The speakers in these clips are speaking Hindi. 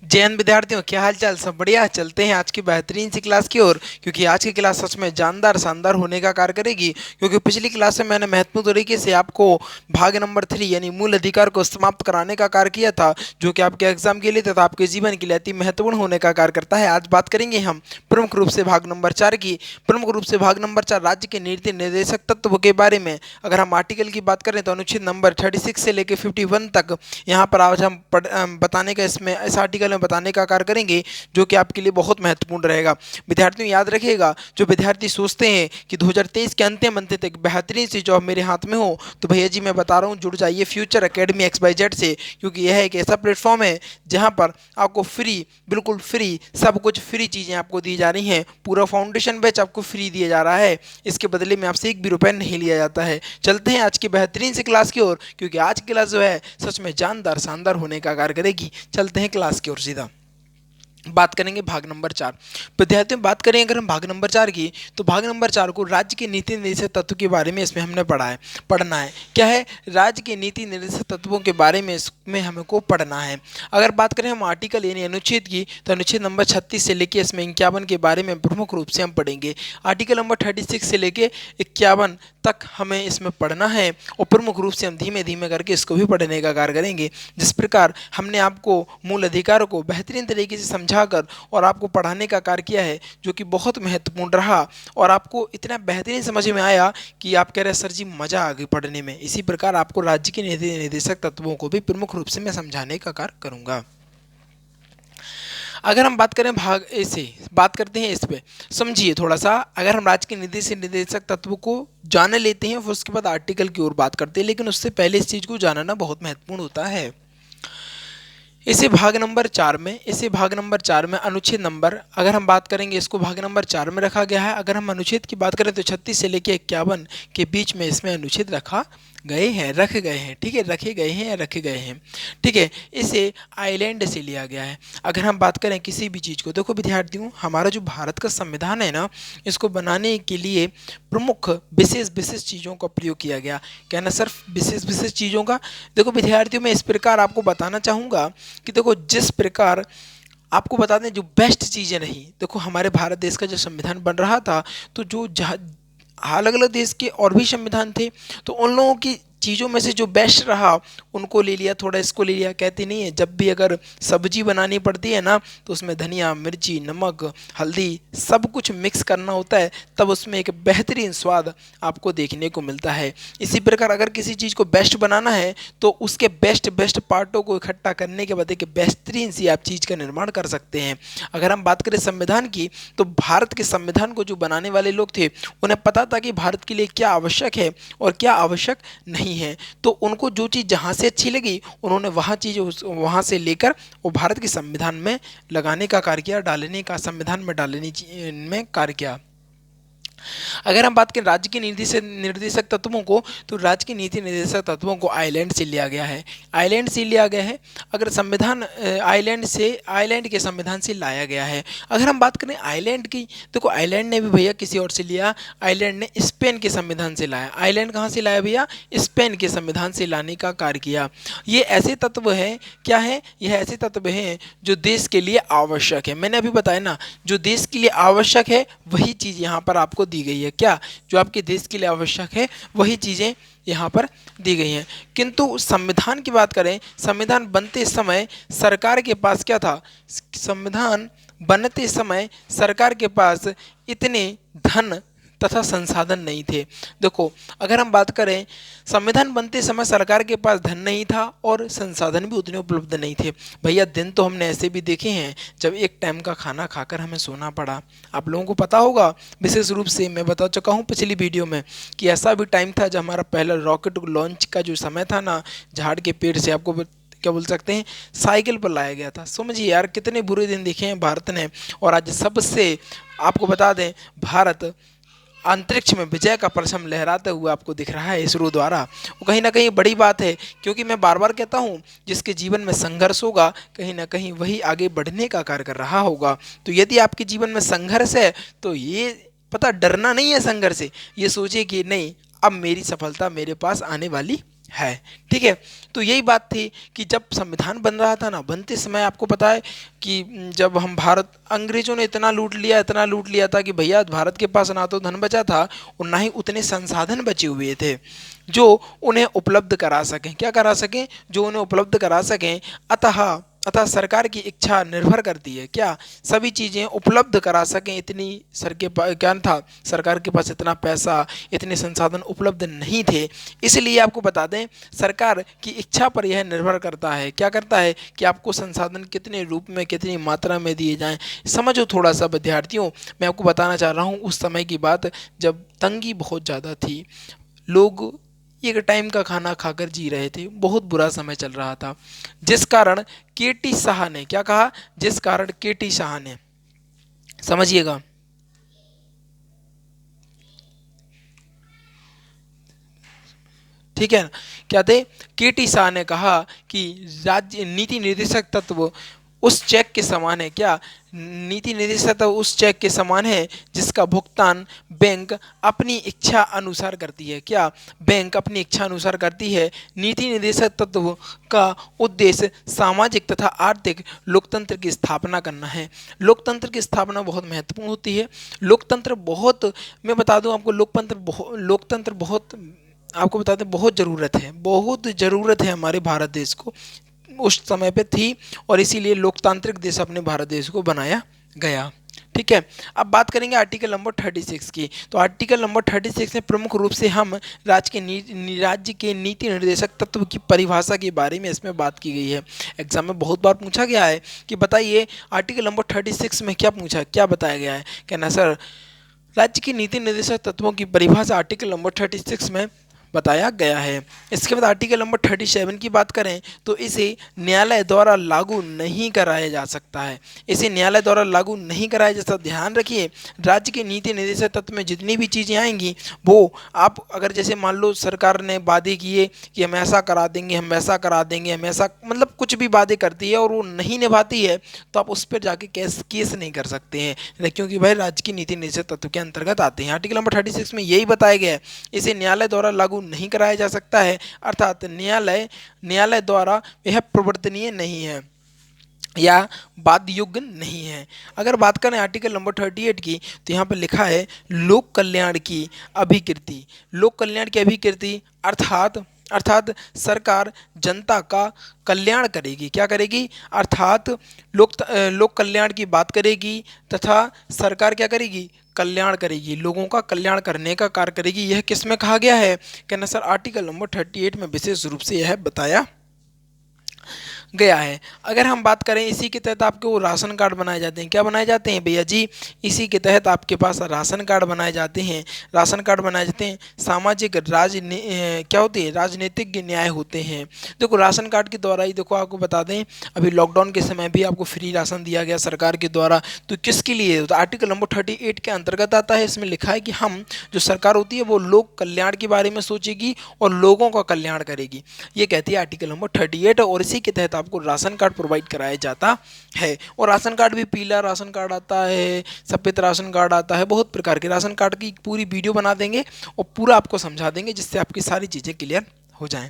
जय हिंद विद्यार्थियों, क्या हाल चाल? सब बढ़िया। चलते हैं आज की बेहतरीन सी क्लास की ओर, क्योंकि आज की क्लास सच में जानदार शानदार होने का कार्य करेगी। क्योंकि पिछली क्लास में मैंने महत्वपूर्ण तरीके से आपको भाग नंबर 3 यानी मूल अधिकार को समाप्त कराने का कार्य किया था, जो कि आपके एग्जाम के लिए तथा आपके जीवन के लिए अति महत्वपूर्ण होने का कार्य करता है। आज बात करेंगे हम प्रमुख रूप से भाग नंबर 4 की। प्रमुख रूप से भाग नंबर 4 राज्य के नीति निर्देशक तत्व के बारे में। अगर हम आर्टिकल की बात करें तो अनुच्छेद नंबर 36 से लेकर 51 तक यहाँ पर आज हम बताने का इसमें इस आर्टिकल में बताने का कार्य करेंगे, जो कि आपके लिए बहुत महत्वपूर्ण रहेगा। विद्यार्थियों याद रखिएगा, जो विद्यार्थी सोचते हैं कि 2023 के अंतिम अंत तक बेहतरीन सी जॉब मेरे हाथ में हो, तो भैया जी मैं बता रहा हूँ, जुड़ जाइए फ्यूचर एकेडमी XYZ से। क्योंकि यह एक ऐसा प्लेटफॉर्म है जहाँ पर आपको फ्री, बिल्कुल फ्री, सब कुछ फ्री चीज़ें आपको दी जा रही हैं। पूरा फाउंडेशन बैच आपको फ्री दिया जा रहा है, इसके बदले में आपसे एक भी रुपए नहीं लिया जाता है। चलते हैं आज की बेहतरीन सी क्लास की ओर, क्योंकि आज की क्लास जो है सच में जानदार शानदार होने का कार्य करेगी। चलते हैं क्लास की ओर सीधा। बात करेंगे भाग नंबर 4। विद्यार्थियों बात करें अगर हम भाग नंबर 4 की, तो भाग नंबर 4 को राज्य के नीति निर्देशक तत्व के बारे में इसमें हमने पढ़ना है। क्या है? राज्य के नीति निर्देशक तत्वों के बारे में इसमें हमको पढ़ना है। अगर बात करें हम आर्टिकल यानी अनुच्छेद की, तो अनुच्छेद नंबर 36 से लेकर इसमें 51 के बारे में प्रमुख रूप से हम पढ़ेंगे। आर्टिकल नंबर 36 से लेकर 51 तक हमें इसमें पढ़ना है, और प्रमुख रूप से हम धीमे धीमे करके इसको भी पढ़ने का कार्य करेंगे। जिस प्रकार हमने आपको मूल अधिकारों को बेहतरीन तरीके से समझाकर और आपको पढ़ाने का कार्य किया है, जो कि बहुत महत्वपूर्ण रहा, और आपको इतना बेहतरीन समझ में आया कि आप कह रहे हैं सर जी मज़ा आ गई पढ़ने में। इसी प्रकार आपको राज्य के नीति निर्देशक तत्वों को भी प्रमुख रूप से मैं समझाने का कार्य करूँगा। अगर हम बात करें भाग ए से, बात करते हैं इस पे, समझिए थोड़ा सा। अगर हम राज्य के नीति से निर्देशक तत्व को जान लेते हैं, फिर उसके बाद आर्टिकल की ओर बात करते हैं, लेकिन उससे पहले इस चीज़ को जानना बहुत महत्वपूर्ण होता है। इसे भाग नंबर 4 में अनुच्छेद नंबर, अगर हम बात करेंगे इसको भाग नंबर 4 में रखा गया है। अगर हम अनुच्छेद की बात करें तो 36 से लेकर 51 के बीच में इसमें अनुच्छेद रखे गए हैं, ठीक है, रखे गए हैं या रखे गए हैं, ठीक है। इसे आइलैंड से लिया गया है। अगर हम बात करें किसी भी चीज़ को, देखो विद्यार्थियों, हमारा जो भारत का संविधान है ना, इसको बनाने के लिए प्रमुख विशेष विशेष चीज़ों का प्रयोग किया गया। कहना सिर्फ विशेष विशेष चीज़ों का, देखो विद्यार्थियों मैं इस प्रकार आपको बताना चाहूँगा कि देखो जिस प्रकार आपको बता दें जो बेस्ट चीज़ें रही, देखो हमारे भारत देश का जो संविधान बन रहा था, तो जो अलग अलग देश के और भी संविधान थे, तो उन लोगों की चीज़ों में से जो बेस्ट रहा उनको ले लिया, थोड़ा इसको ले लिया। कहते नहीं है जब भी अगर सब्जी बनानी पड़ती है ना, तो उसमें धनिया, मिर्ची, नमक, हल्दी सब कुछ मिक्स करना होता है, तब उसमें एक बेहतरीन स्वाद आपको देखने को मिलता है। इसी प्रकार अगर किसी चीज़ को बेस्ट बनाना है, तो उसके बेस्ट बेस्ट पार्टों को इकट्ठा करने के बाद एक बेहतरीन सी आप चीज़ का निर्माण कर सकते हैं। अगर हम बात करें संविधान की, तो भारत के संविधान को जो बनाने वाले लोग थे, उन्हें पता था कि भारत के लिए क्या आवश्यक है और क्या आवश्यक नहीं है। तो उनको जो चीज़ जहाँ से अच्छी लगी, उन्होंने वहाँ से लेकर वो भारत के संविधान में लगाने का कार्य किया, डालने का, संविधान में डालने में कार्य किया। अगर हम बात करें राज्य के नीति से निर्देशक तत्वों को, तो राज्य की नीति निर्देशक तत्वों को आइलैंड से लिया गया है। आइलैंड से लिया गया है। अगर संविधान आइलैंड के संविधान से लाया गया है। अगर हम बात करें आइलैंड की, देखो आइलैंड ने भी भैया किसी और से लिया। आइलैंड ने स्पेन के संविधान से लाया। आइलैंड कहाँ से लाया भैया? स्पेन के संविधान से लाने का कार्य किया। ये ऐसे तत्व हैं, क्या है? यह ऐसे तत्व हैं जो देश के लिए आवश्यक है। मैंने अभी बताया ना, जो देश के लिए आवश्यक है वही चीज़ यहाँ पर आपको दी गई है। क्या? जो आपके देश के लिए आवश्यक है वही चीज़ें यहाँ पर दी गई हैं। किंतु संविधान की बात करें, संविधान बनते समय सरकार के पास क्या था? संविधान बनते समय सरकार के पास इतने धन तथा संसाधन नहीं थे। देखो अगर हम बात करें, संविधान बनते समय सरकार के पास धन नहीं था और संसाधन भी उतने उपलब्ध नहीं थे। भैया दिन तो हमने ऐसे भी देखे हैं जब एक टाइम का खाना खाकर हमें सोना पड़ा। आप लोगों को पता होगा, विशेष रूप से मैं बता चुका हूँ पिछली वीडियो में, कि ऐसा भी टाइम था जब हमारा पहला रॉकेट लॉन्च का जो समय था ना, झाड़ के पेड़ से आपको क्या बोल सकते हैं, साइकिल पर लाया गया था। समझिए यार कितने बुरे दिन देखे हैं भारत ने। और आज सबसे आपको बता दें, भारत अंतरिक्ष में विजय का परचम लहराते हुए आपको दिख रहा है इसरो द्वारा। वो कहीं ना कहीं बड़ी बात है, क्योंकि मैं बार बार कहता हूँ जिसके जीवन में संघर्ष होगा, कहीं ना कहीं वही आगे बढ़ने का कार्य कर रहा होगा। तो यदि आपके जीवन में संघर्ष है, तो ये पता डरना नहीं है संघर्ष से, ये सोचिए कि नहीं अब मेरी सफलता मेरे पास आने वाली है। ठीक है, तो यही बात थी कि जब संविधान बन रहा था ना, बनते समय आपको पता है कि जब हम भारत, अंग्रेजों ने इतना लूट लिया था कि भैया भारत के पास ना तो धन बचा था और ना ही उतने संसाधन बचे हुए थे जो उन्हें उपलब्ध करा सकें, क्या करा सकें, जो उन्हें उपलब्ध करा सकें। अतः अतः सरकार की इच्छा निर्भर करती है क्या, सभी चीज़ें उपलब्ध करा सकें, इतनी सर के पास क्या था, सरकार के पास इतना पैसा, इतने संसाधन उपलब्ध नहीं थे। इसलिए आपको बता दें, सरकार की इच्छा पर यह निर्भर करता है, क्या करता है कि आपको संसाधन कितने रूप में, कितनी मात्रा में दिए जाएं। समझो थोड़ा सा विद्यार्थियों, मैं आपको बताना चाह रहा हूँ उस समय की बात जब तंगी बहुत ज़्यादा थी, लोग एक टाइम का खाना खाकर जी रहे थे, बहुत बुरा समय चल रहा था, जिस कारण केटी शाह ने क्या कहा, जिस कारण केटी शाह ने, समझिएगा, ठीक है ना, क्या थे, केटी शाह ने कहा कि राज्य नीति निर्देशक तत्व उस चेक के समान है, क्या, नीति निर्देशक तत्व उस चेक के समान है जिसका भुगतान बैंक अपनी इच्छा अनुसार करती है, क्या, बैंक अपनी इच्छा अनुसार करती है। नीति निर्देशक तत्व का उद्देश्य सामाजिक तथा आर्थिक लोकतंत्र की स्थापना करना है। लोकतंत्र की स्थापना बहुत महत्वपूर्ण होती है। लोकतंत्र बहुत, मैं बता दूं आपको, लोकतंत्र बहुत, आपको बता दें, बहुत ज़रूरत है, बहुत ज़रूरत है हमारे भारत देश को, उस समय पे थी, और इसीलिए लोकतांत्रिक देश अपने भारत देश को बनाया गया। ठीक है, अब बात करेंगे आर्टिकल नंबर 36 की। तो आर्टिकल नंबर 36 में प्रमुख रूप से हम राज्य के नीति निर्देशक तत्व की परिभाषा के बारे में इसमें बात की गई है। एग्जाम में बहुत बार पूछा गया है कि बताइए आर्टिकल नंबर 36 में क्या पूछा, क्या बताया गया है, कहना सर राज्य की नीति निर्देशक तत्वों की परिभाषा आर्टिकल नंबर 36 में बताया गया है। इसके बाद आर्टिकल नंबर 37 की बात करें तो इसे न्यायालय द्वारा लागू नहीं कराया जा सकता है, इसे न्यायालय द्वारा लागू नहीं कराया जा सकता। ध्यान रखिए, राज्य के नीति निर्देशक तत्व में जितनी भी चीज़ें आएंगी वो आप अगर जैसे मान लो सरकार ने वादे किए कि हम ऐसा करा देंगे, हम वैसा करा देंगे, हम ऐसा, मतलब कुछ भी वादे करती है और वो नहीं निभाती है तो आप उस पर जाके केस नहीं कर सकते हैं, क्योंकि भाई राज्य की नीति निर्देशक तत्व के अंतर्गत आते हैं। आर्टिकल नंबर 36 में यही बताया गया है, इसे न्यायालय द्वारा लागू नहीं कराया जा सकता है, अर्थात न्यायालय द्वारा यह प्रवर्तनीय नहीं है या वाद योग्य नहीं है। अगर बात करें आर्टिकल नंबर 38 की तो यहाँ पर लिखा है लोक कल्याण की अभिकृति। लोक कल्याण की अभिकृति अर्थात सरकार जनता का कल्याण करेगी, क्या करेगी, अर्थात लोक कल्याण की बात करेगी तथा सरकार क्या करेगी, कल्याण करेगी, लोगों का कल्याण करने का कार्य करेगी। यह किस में कहा गया है, कहना सर आर्टिकल नंबर 38 में विशेष रूप से यह बताया गया है। अगर हम बात करें इसी के तहत आपके वो राशन कार्ड बनाए जाते हैं, क्या बनाए जाते हैं भैया जी, इसी के तहत आपके पास राशन कार्ड बनाए जाते हैं। राशन कार्ड बनाए जाते हैं, सामाजिक क्या होती है, राजनीतिक न्याय होते हैं। देखो राशन कार्ड के द्वारा ही, देखो आपको बता दें अभी लॉकडाउन के समय भी आपको फ्री राशन दिया गया सरकार के द्वारा, तो किसके लिए, तो आर्टिकल नंबर 38 के अंतर्गत आता है। इसमें लिखा है कि हम जो सरकार होती है वो लोक कल्याण के बारे में सोचेगी और लोगों का कल्याण करेगी, ये कहती है आर्टिकल नंबर 38, और इसी के तहत आपको राशन कार्ड प्रोवाइड कराया जाता है। और राशन कार्ड भी पीला राशन कार्ड आता है, सफ़ेद राशन कार्ड आता है, बहुत प्रकार के राशन कार्ड की पूरी वीडियो बना देंगे और पूरा आपको समझा देंगे जिससे आपकी सारी चीज़ें क्लियर हो जाएं।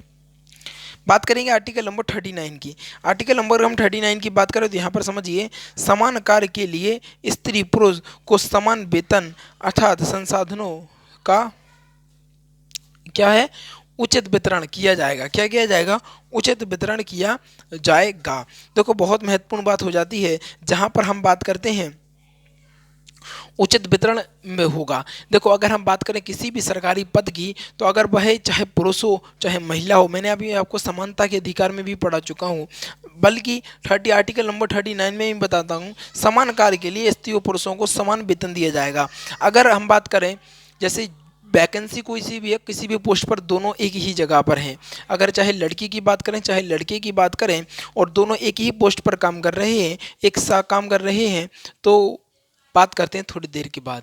बात करेंगे आर्टिकल नंबर 39 की। आर्टिकल नंबर हम 39 की बात करें तो यहाँ पर समझिए, समान कार्य के लिए स्त्री पुरुष को समान वेतन अर्थात संसाधनों का क्या है, उचित वितरण किया जाएगा, क्या किया जाएगा, उचित वितरण किया जाएगा। देखो बहुत महत्वपूर्ण बात हो जाती है जहां पर हम बात करते हैं उचित वितरण में होगा। देखो अगर हम बात करें किसी भी सरकारी पद की, तो अगर वह चाहे पुरुष हो चाहे महिला हो, मैंने अभी आपको समानता के अधिकार में भी पढ़ा चुका हूँ, बल्कि आर्टिकल नंबर 39 में भी बताता हूँ, समान कार्य के लिए स्त्री और पुरुषों को समान वेतन दिया जाएगा। अगर हम बात करें जैसे वैकेंसी कोई सी भी है, किसी भी पोस्ट पर दोनों एक ही जगह पर हैं, अगर चाहे लड़की की बात करें चाहे लड़के की बात करें और दोनों एक ही पोस्ट पर काम कर रहे हैं, एक साथ काम कर रहे हैं, तो बात करते हैं थोड़ी देर के बाद।